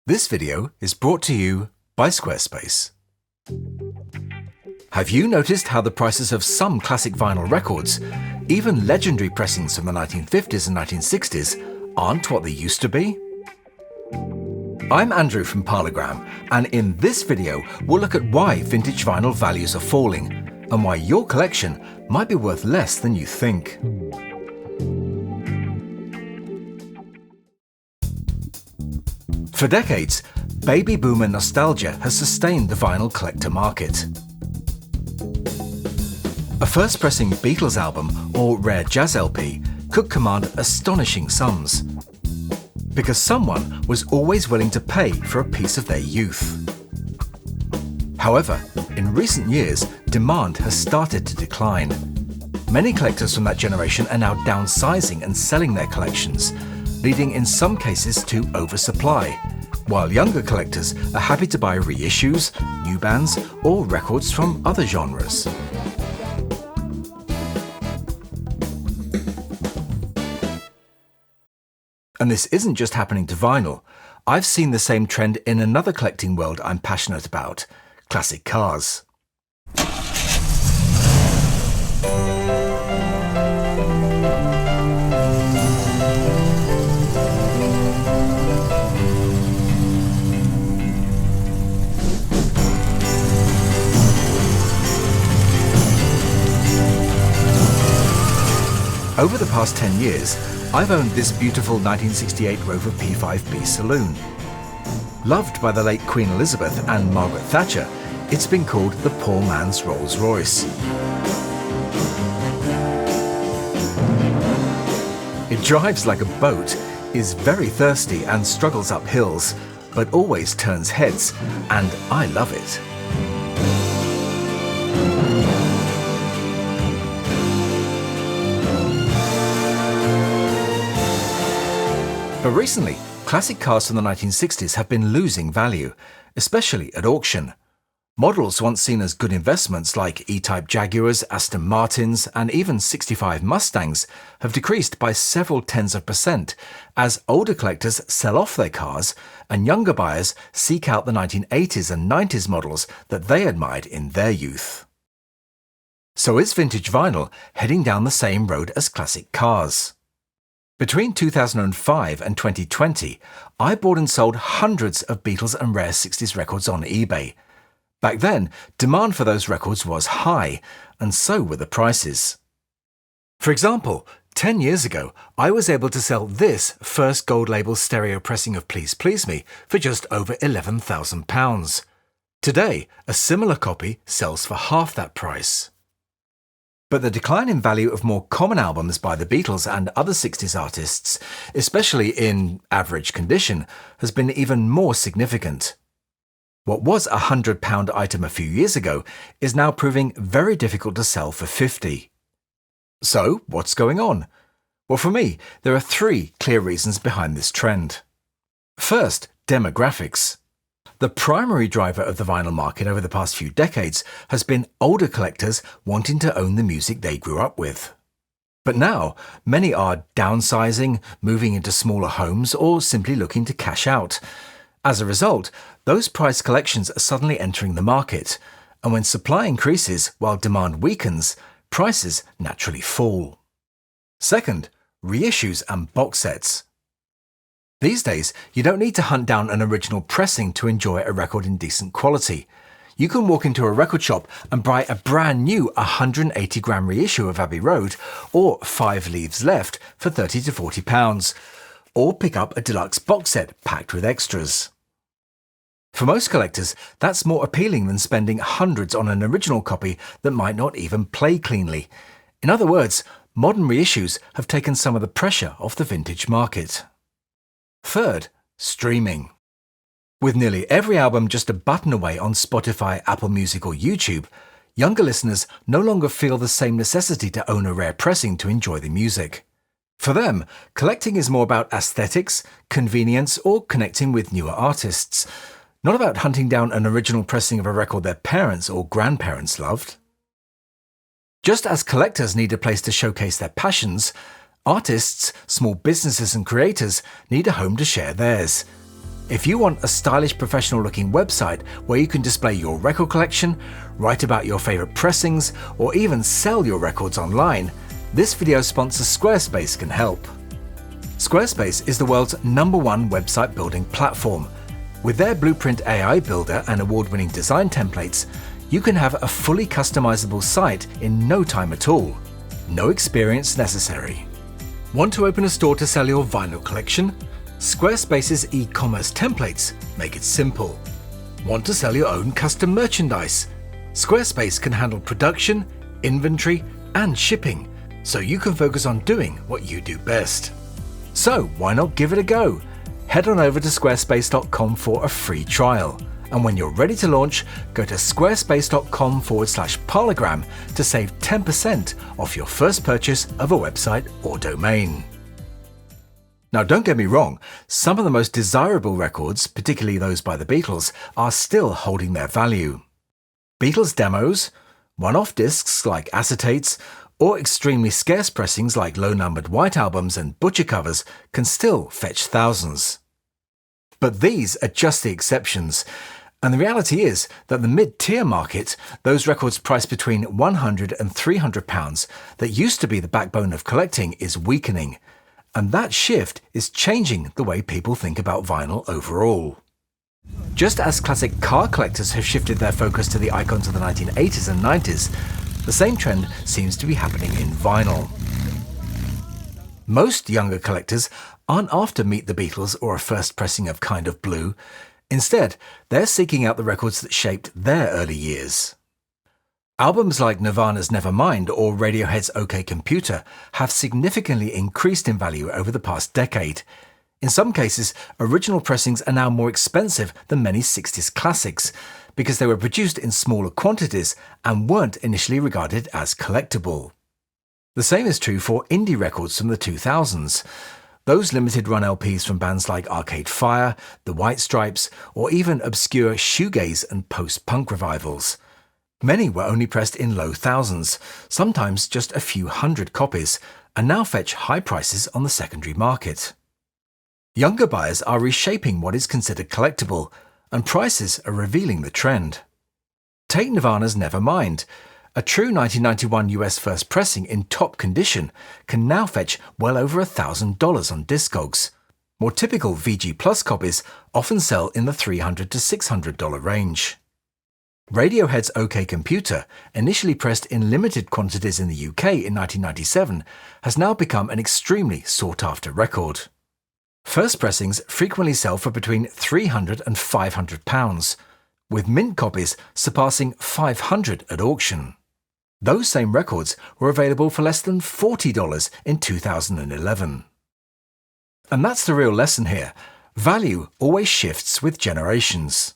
This video is brought to you by Squarespace. Have you noticed how the prices of some classic vinyl records, even legendary pressings from the 1950s and 1960s, aren't what they used to be? I'm Andrew from Parlogram, and in this video we'll look at why vintage vinyl values are falling and why your collection might be worth less than you think. For decades, baby boomer nostalgia has sustained the vinyl collector market. A first pressing Beatles album or rare jazz LP could command astonishing sums, because someone was always willing to pay for a piece of their youth. However, in recent years, demand has started to decline. Many collectors from that generation are now downsizing and selling their collections, leading in some cases to oversupply, while younger collectors are happy to buy reissues, new bands, or records from other genres. And this isn't just happening to vinyl. I've seen the same trend in another collecting world I'm passionate about: classic cars. Over the past 10 years, I've owned this beautiful 1968 Rover P5B saloon. Loved by the late Queen Elizabeth and Margaret Thatcher, it's been called the poor man's Rolls-Royce. It drives like a boat, is very thirsty and struggles up hills, but always turns heads, and I love it. But recently, classic cars from the 1960s have been losing value, especially at auction. Models once seen as good investments like E-Type Jaguars, Aston Martins, and even 65 Mustangs have decreased by several tens of % as older collectors sell off their cars and younger buyers seek out the 1980s and 90s models that they admired in their youth. So is vintage vinyl heading down the same road as classic cars? Between 2005 and 2020, I bought and sold hundreds of Beatles and rare 60s records on eBay. Back then, demand for those records was high, and so were the prices. For example, 10 years ago, I was able to sell this first gold label stereo pressing of Please Please Me for just over £11,000. Today, a similar copy sells for half that price. But the decline in value of more common albums by the Beatles and other 60s artists, especially in average condition, has been even more significant. What was a £100 item a few years ago is now proving very difficult to sell for £50. So, what's going on? Well, for me, there are three clear reasons behind this trend. First, demographics. The primary driver of the vinyl market over the past few decades has been older collectors wanting to own the music they grew up with. But now, many are downsizing, moving into smaller homes, or simply looking to cash out. As a result, those prized collections are suddenly entering the market, and when supply increases while demand weakens, prices naturally fall. Second, reissues and box sets. These days, you don't need to hunt down an original pressing to enjoy a record in decent quality. You can walk into a record shop and buy a brand new 180-gram reissue of Abbey Road or 5 Leaves Left for £30 to £40, or pick up a deluxe box set packed with extras. For most collectors, that's more appealing than spending hundreds on an original copy that might not even play cleanly. In other words, modern reissues have taken some of the pressure off the vintage market. Third, streaming. With nearly every album just a button away on Spotify, Apple Music or YouTube, younger listeners no longer feel the same necessity to own a rare pressing to enjoy the music. For them, collecting is more about aesthetics, convenience, or connecting with newer artists, not about hunting down an original pressing of a record their parents or grandparents loved. Just as collectors need a place to showcase their passions, artists, small businesses and creators need a home to share theirs. If you want a stylish, professional-looking website where you can display your record collection, write about your favorite pressings, or even sell your records online, this video sponsor Squarespace can help. Squarespace is the world's #1 website building platform. With their Blueprint AI builder and award-winning design templates, you can have a fully customizable site in no time at all. No experience necessary. Want to open a store to sell your vinyl collection? Squarespace's e-commerce templates make it simple. Want to sell your own custom merchandise? Squarespace can handle production, inventory, and shipping, so you can focus on doing what you do best. So why not give it a go? Head on over to squarespace.com for a free trial. And when you're ready to launch, go to squarespace.com/parlogram to save 10% off your first purchase of a website or domain. Now, don't get me wrong, some of the most desirable records, particularly those by the Beatles, are still holding their value. Beatles demos, one-off discs like acetates, or extremely scarce pressings like low-numbered white albums and butcher covers can still fetch thousands. But these are just the exceptions. And the reality is that the mid-tier market, those records priced between £100 and £300 that used to be the backbone of collecting, is weakening. And that shift is changing the way people think about vinyl overall. Just as classic car collectors have shifted their focus to the icons of the 1980s and 90s, the same trend seems to be happening in vinyl. Most younger collectors aren't after Meet the Beatles or a first pressing of Kind of Blue. Instead, they're seeking out the records that shaped their early years. Albums like Nirvana's Nevermind or Radiohead's OK Computer have significantly increased in value over the past decade. In some cases, original pressings are now more expensive than many 60s classics because they were produced in smaller quantities and weren't initially regarded as collectible. The same is true for indie records from the 2000s. Those limited-run LPs from bands like Arcade Fire, The White Stripes, or even obscure shoegaze and post-punk revivals. Many were only pressed in low thousands, sometimes just a few hundred copies, and now fetch high prices on the secondary market. Younger buyers are reshaping what is considered collectible, and prices are revealing the trend. Take Nirvana's Nevermind. A true 1991 US first pressing in top condition can now fetch well over $1,000 on Discogs. More typical VG Plus copies often sell in the $300 to $600 range. Radiohead's OK Computer, initially pressed in limited quantities in the UK in 1997, has now become an extremely sought-after record. First pressings frequently sell for between £300 and £500, with mint copies surpassing $500 at auction. Those same records were available for less than $40 in 2011. And that's the real lesson here. Value always shifts with generations.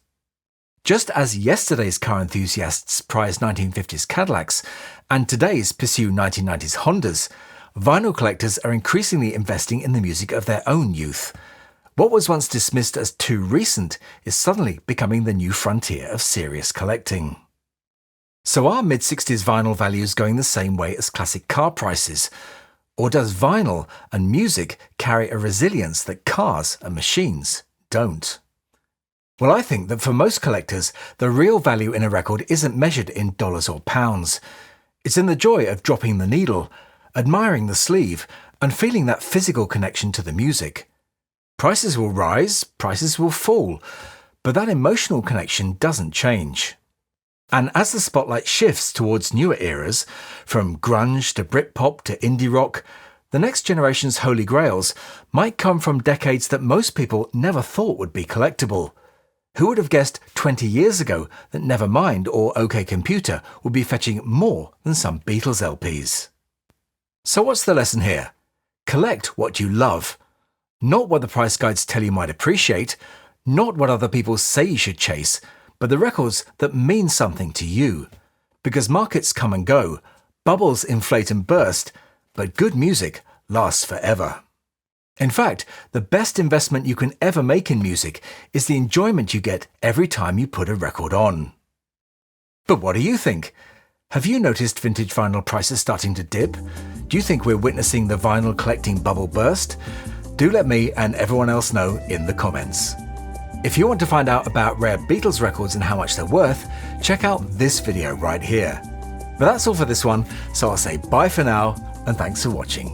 Just as yesterday's car enthusiasts prize 1950s Cadillacs and today's pursue 1990s Hondas, vinyl collectors are increasingly investing in the music of their own youth. What was once dismissed as too recent is suddenly becoming the new frontier of serious collecting. So are mid-60s vinyl values going the same way as classic car prices? Or does vinyl and music carry a resilience that cars and machines don't? Well, I think that for most collectors, the real value in a record isn't measured in dollars or pounds. It's in the joy of dropping the needle, admiring the sleeve, and feeling that physical connection to the music. Prices will rise, prices will fall, but that emotional connection doesn't change. And as the spotlight shifts towards newer eras, from grunge to Britpop to indie rock, the next generation's holy grails might come from decades that most people never thought would be collectible. Who would have guessed 20 years ago that Nevermind or OK Computer would be fetching more than some Beatles LPs? So what's the lesson here? Collect what you love. Not what the price guides tell you might appreciate, not what other people say you should chase, but the records that mean something to you. Because markets come and go, bubbles inflate and burst, but good music lasts forever. In fact, the best investment you can ever make in music is the enjoyment you get every time you put a record on. But what do you think? Have you noticed vintage vinyl prices starting to dip? Do you think we're witnessing the vinyl collecting bubble burst? Do let me and everyone else know in the comments. If you want to find out about rare Beatles records and how much they're worth, check out this video right here. But that's all for this one, so I'll say bye for now, and thanks for watching.